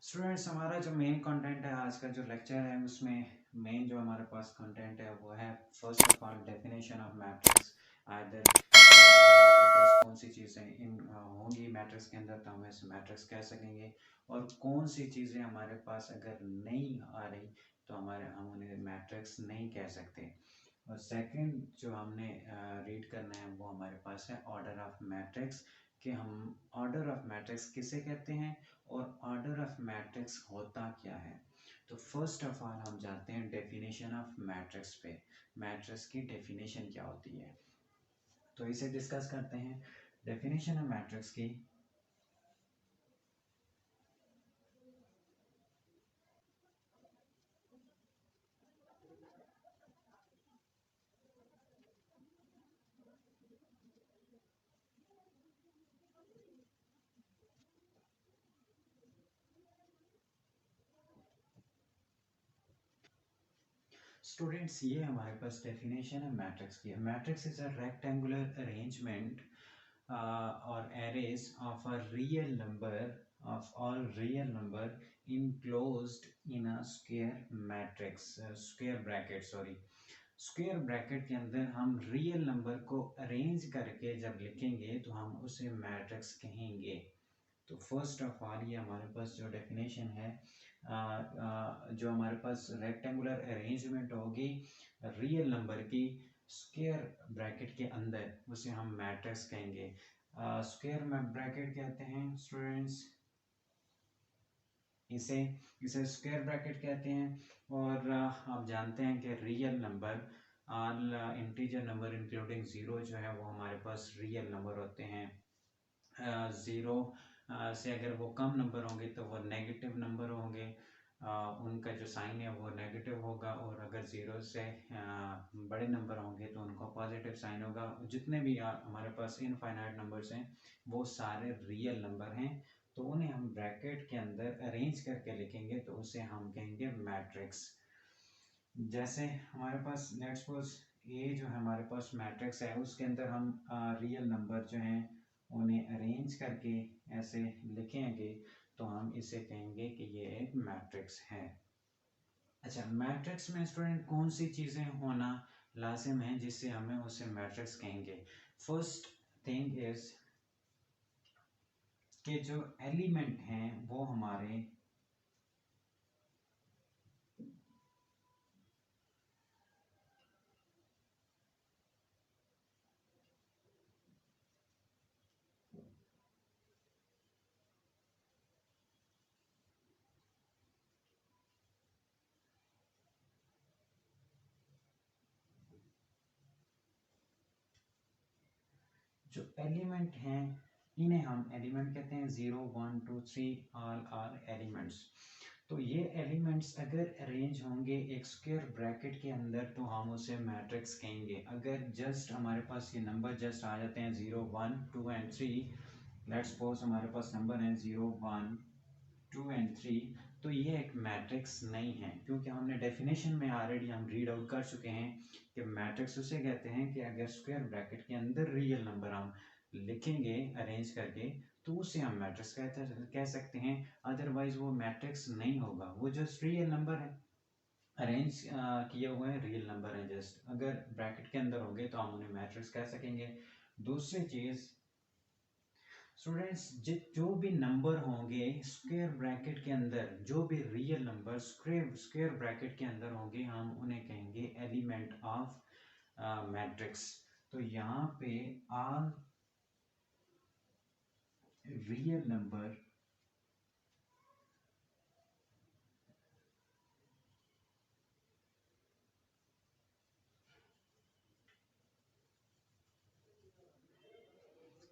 Students, हमारा जो main content है आज का जो लेक्चर है उसमें मेन जो हमारे पास कंटेंट है वो है first of all definition of matrix. Either हमारे पास कौन सी चीज़ें इन होंगी मैट्रिक्स के अंदर तो हम ऐसे मैट्रिक्स कह सकेंगे, और कौन सी चीज़ें हमारे पास अगर नहीं आ रही तो हम उन्हें मैट्रिक्स नहीं कह सकते। और सेकंड जो हमने रीड करना है वो हमारे पास है ऑर्डर ऑफ मैट्रिक्स, कि हम ऑर्डर ऑफ मैट्रिक्स किसे कहते हैं और ऑर्डर ऑफ मैट्रिक्स होता क्या है। तो फर्स्ट ऑफ ऑल हम जानते हैं डेफिनेशन ऑफ मैट्रिक्स पे। मैट्रिक्स की डेफिनेशन क्या होती है, तो इसे डिस्कस करते हैं। डेफिनेशन ऑफ मैट्रिक्स की स्टूडेंट्स, ये हमारे पास डेफिनेशन है मैट्रिक्स की। Matrix is a rectangular arrangement or arrays of a real number of all real number enclosed in a square matrix, square bracket sorry, square bracket के अंदर हम real number को arrange करके जब लिखेंगे तो हम उसे मैट्रिक्स कहेंगे। तो फर्स्ट ऑफ ऑल ये हमारे पास जो डेफिनेशन है, जो हमारे पास रेक्टेंगुलर अरेंजमेंट होगी रियल नंबर की स्क्वायर ब्रैकेट के अंदर, उसे हम मैट्रिक्स कहेंगे। स्क्वायर में ब्रैकेट कहते हैं स्टूडेंट्स, इसे इसे स्क्वायर ब्रैकेट कहते हैं। और आप जानते हैं कि real number all integer number including zero जो है वो हमारे पास रियल नंबर होते हैं। ज़ीरो से अगर वो कम नंबर होंगे तो वो नेगेटिव नंबर होंगे, उनका जो साइन है वो नेगेटिव होगा, और अगर ज़ीरो से बड़े नंबर होंगे तो उनका पॉजिटिव साइन होगा। जितने भी हमारे पास इनफाइनाइट नंबर्स हैं वो सारे रियल नंबर हैं, तो उन्हें हम ब्रैकेट के अंदर अरेंज करके लिखेंगे तो उसे हम कहेंगे मैट्रिक्स। जैसे हमारे पास लेट्स सपोज ए जो है हमारे पास मैट्रिक्स है, उसके अंदर हम रियल नंबर जो हैं उन्हें अरेंज करके ऐसे लिखेंगे तो हम इसे कहेंगे कि ये एक मैट्रिक्स है। अच्छा, मैट्रिक्स में स्टूडेंट कौन सी चीज़ें होना लाजिम है जिससे हमें उसे मैट्रिक्स कहेंगे। फर्स्ट थिंग इज कि जो एलिमेंट हैं वो हमारे जो एलिमेंट हैं इन्हें हम एलिमेंट कहते हैं। 0 1 2 3 ऑल आर एलिमेंट्स। तो ये एलिमेंट्स अगर अरेंज होंगे एक स्क्वायर ब्रैकेट के अंदर तो हम उसे मैट्रिक्स कहेंगे। अगर जस्ट हमारे पास ये नंबर जस्ट आ जाते हैं 0 1 2 एंड 3, लेट्स सपोज हमारे पास नंबर है 0 1 2 एंड 3, तो ये एक मैट्रिक्स नहीं है, क्योंकि हमने डेफिनेशन में ऑलरेडी हम रीड आउट कर चुके हैं कि मैट्रिक्स उसे कहते हैं कि अगर स्क्वायर ब्रैकेट के अंदर रियल नंबर हम लिखेंगे अरेंज करके तो उसे हम मैट्रिक्स कह सकते हैं। अदरवाइज वो मैट्रिक्स नहीं होगा, वो जस्ट रियल नंबर है, अरेंज किए हुए हैं रियल नंबर है जस्ट। अगर ब्रैकेट के अंदर होंगे तो हम उन्हें मैट्रिक्स कह सकेंगे। दूसरी चीज़ स्टूडेंट्स, जो भी नंबर होंगे स्क्वायर ब्रैकेट के अंदर, जो भी रियल नंबर स्क्वायर ब्रैकेट के अंदर होंगे हम उन्हें कहेंगे एलिमेंट ऑफ मैट्रिक्स। तो यहाँ पे all real number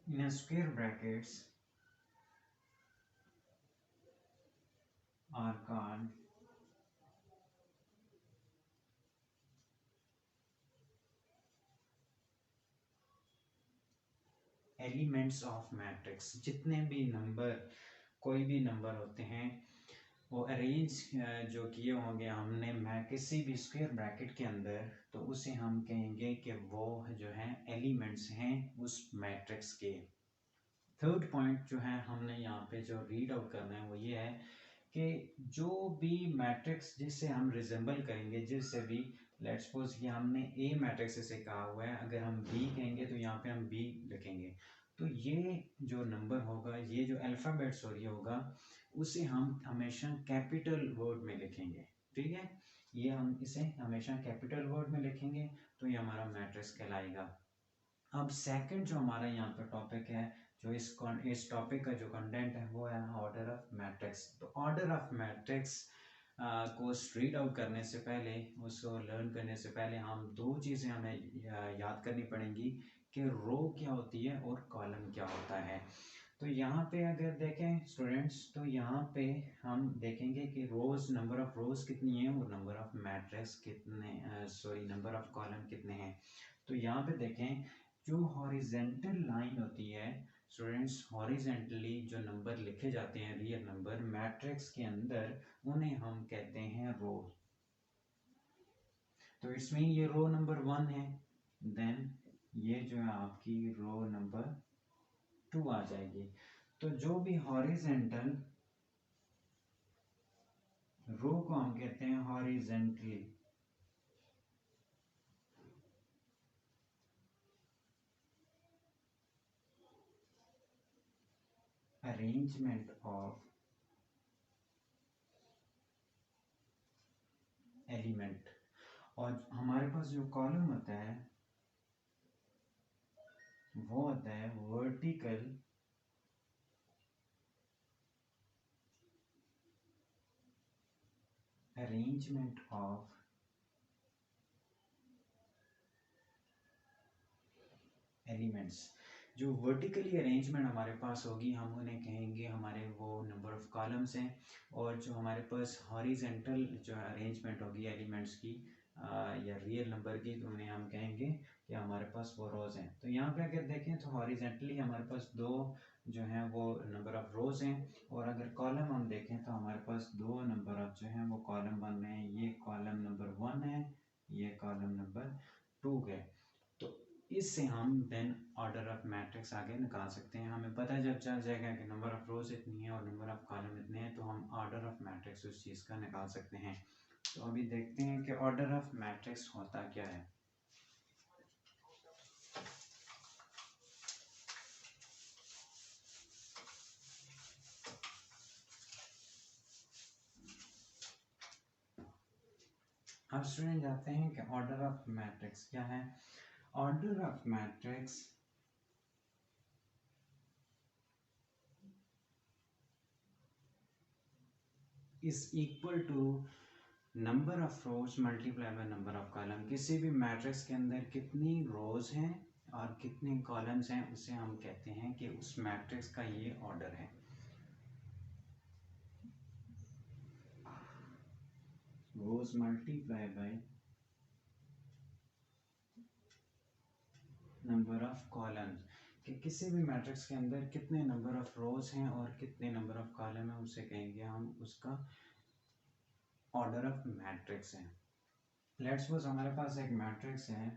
in square brackets are called elements of matrix. जितने भी नंबर, कोई भी नंबर होते हैं वो अरेंज जो किए होंगे हमने मैं किसी भी स्क्वायर ब्रैकेट के अंदर, तो उसे हम कहेंगे कि वो जो है एलिमेंट्स हैं उस मैट्रिक्स के। थर्ड पॉइंट जो है हमने यहाँ पे जो रीड आउट करना है वो ये है कि जो भी मैट्रिक्स जिससे हम रिजेंबल करेंगे, जिससे भी लेट्स सपोज कि हमने ए मैट्रिक्स से कहा हुआ है, अगर हम बी कहेंगे तो यहाँ पे हम बी लिखेंगे, तो ये जो नंबर होगा, ये जो अल्फ़ाबेट सॉरी होगा, उसे हम हमेशा कैपिटल वर्ड में लिखेंगे। ठीक है, ये हम इसे हमेशा कैपिटल वर्ड में लिखेंगे, तो ये हमारा मैट्रिक्स कहलाएगा। अब सेकंड जो हमारा यहाँ पर टॉपिक है, जो इस टॉपिक का जो कंटेंट है वो है ऑर्डर ऑफ मैट्रिक्स। तो ऑर्डर ऑफ मैट्रिक्स को रीड आउट करने से पहले, उसको लर्न करने से पहले, हम दो चीज़ें हमें याद करनी पड़ेंगी कि रो क्या होती है और कॉलम क्या होता है। तो यहाँ पे अगर देखें स्टूडेंट्स, तो यहाँ पे हम देखेंगे कि रोज, नंबर ऑफ रोज कितनी है और नंबर ऑफ मैट्रिक्स कितने, नंबर ऑफ कॉलम कितने हैं। तो यहाँ पे देखें, जो हॉरिजेंटल लाइन होती है स्टूडेंट्स, हॉरिजेंटली जो नंबर लिखे जाते हैं, रियल नंबर मैट्रिक्स के अंदर, उन्हें हम कहते हैं रो। तो इट्स मीन ये रो नंबर 1 है, देन ये जो है आपकी रो नंबर 2 आ जाएगी। तो जो भी हॉरिजेंटल रो को हम कहते हैं हॉरिजेंटली अरेंजमेंट ऑफ एलिमेंट, और हमारे पास जो कॉलम होता है वो होता है वर्टिकल अरेंजमेंट ऑफ एलिमेंट्स। जो वर्टिकली अरेंजमेंट हमारे पास होगी, हम उन्हें कहेंगे हमारे वो नंबर ऑफ कॉलम्स हैं, और जो हमारे पास हॉरिजेंटल जो अरेंजमेंट होगी एलिमेंट्स की या रियल नंबर की, तो उन्हें हम कहेंगे कि हमारे पास वो रोज़ हैं। तो यहाँ पे अगर देखें तो हॉरिजेंटली हमारे पास दो जो हैं वो नंबर ऑफ रोज़ हैं, और अगर कॉलम हम देखें तो हमारे पास दो नंबर ऑफ जो हैं वो कॉलम बन रहे हैं। ये कॉलम नंबर 1 है, ये कॉलम नंबर 2 है। तो इससे हम देन ऑर्डर ऑफ मैट्रिक्स आगे निकाल सकते हैं। हमें पता जब चल जाएगा कि नंबर ऑफ रोज इतनी है और नंबर ऑफ कॉलम इतने हैं, तो हम ऑर्डर ऑफ मैट्रिक्स उस चीज़ का निकाल सकते हैं। तो अभी देखते हैं कि ऑर्डर ऑफ मैट्रिक्स होता क्या है। अब स्टूडेंट जाते हैं कि ऑर्डर ऑफ मैट्रिक्स क्या है। Order of matrix is equal to number of rows multiply by number of column. किसी भी मैट्रिक्स के अंदर कितनी रोज हैं और कितने कॉलम्स हैं, उसे हम कहते हैं कि उस मैट्रिक्स का ये ऑर्डर है। Rows multiply by number of columns, कि किसी भी मैट्रिक्स के अंदर कितने नंबर ऑफ रोज हैं और कितने नंबर ऑफ कॉलम हैं, उसे कहेंगे हम उसका ऑर्डर ऑफ मैट्रिक्स है। लेट्स सपोज हमारे पास एक मैट्रिक्स है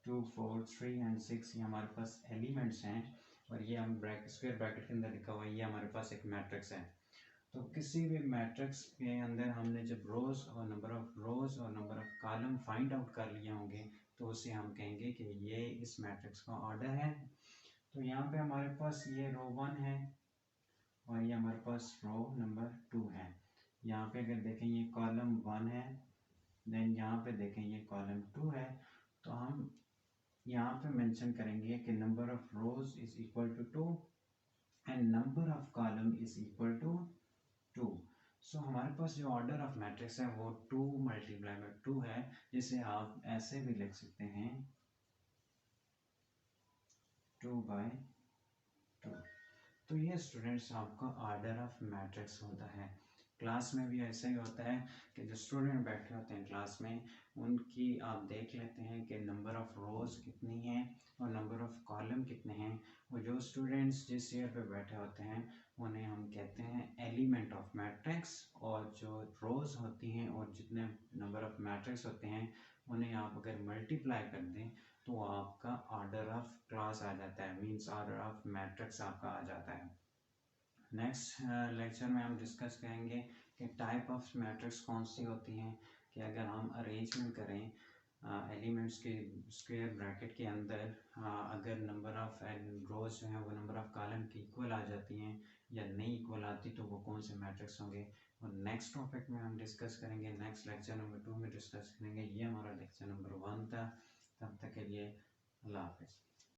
2 4 3 एंड 6, ये हमारे पास एलिमेंट्स हैं, और ये हम स्क्वायर ब्रैकेट के अंदर लिखा हुआ है, ये हमारे पास एक मैट्रिक्स है। तो किसी भी मैट्रिक्स के अंदर हमने जब रोज और नंबर ऑफ रोज और number of column find out कर लिए होंगे, तो उसे हम कहेंगे कि ये इस मैट्रिक्स का ऑर्डर है। तो यहाँ पे हमारे पास ये रो 1 है और ये हमारे पास रो नंबर 2 है। यहाँ पे अगर देखें ये कॉलम 1 है, देन यहाँ पे देखें ये कॉलम 2 है। तो हम यहाँ पे मेंशन करेंगे कि number of rows is equal to 2 and number of column is equal to 2। So हमारे पास जो ऑर्डर ऑफ मैट्रिक्स है वो 2 मल्टीप्लाई बाय 2 है, जिसे आप ऐसे भी लिख सकते हैं 2 बाय 2। तो ये स्टूडेंट्स आपका ऑर्डर ऑफ मैट्रिक्स होता है। क्लास में भी ऐसा ही होता है कि जो स्टूडेंट बैठे होते हैं क्लास में, उनकी आप देख लेते हैं कि नंबर ऑफ रोज कितनी हैं और नंबर ऑफ कॉलम कितने हैं। और जो स्टूडेंट्स जिस ईयर पे बैठे होते हैं उन्हें हम कहते हैं एलिमेंट ऑफ मैट्रिक्स, और जो रोज होती हैं और जितने नंबर ऑफ मैट्रिक्स होते हैं उन्हें आप अगर मल्टीप्लाई कर दें तो आपका ऑर्डर ऑफ क्लास आ जाता है, मींस ऑर्डर ऑफ मैट्रिक्स आपका आ जाता है। नेक्स्ट लेक्चर में हम डिस्कस करेंगे कि टाइप ऑफ मैट्रिक्स कौन सी होती हैं, कि अगर हम अरेंजमेंट करें एलिमेंट्स के स्क्वायर ब्रैकेट के अंदर अगर नंबर ऑफ रोज जो हैं वो नंबर ऑफ कॉलम की इक्वल आ जाती हैं या नहीं इक्वल आती तो वो कौन से मैट्रिक्स होंगे। और नेक्स्ट टॉपिक में हम डिस्कस करेंगे, नेक्स्ट लेक्चर नंबर 2 में डिस्कस करेंगे। ये हमारा लेक्चर नंबर 1 था। तब तक के लिए अल्लाह हाफिज़।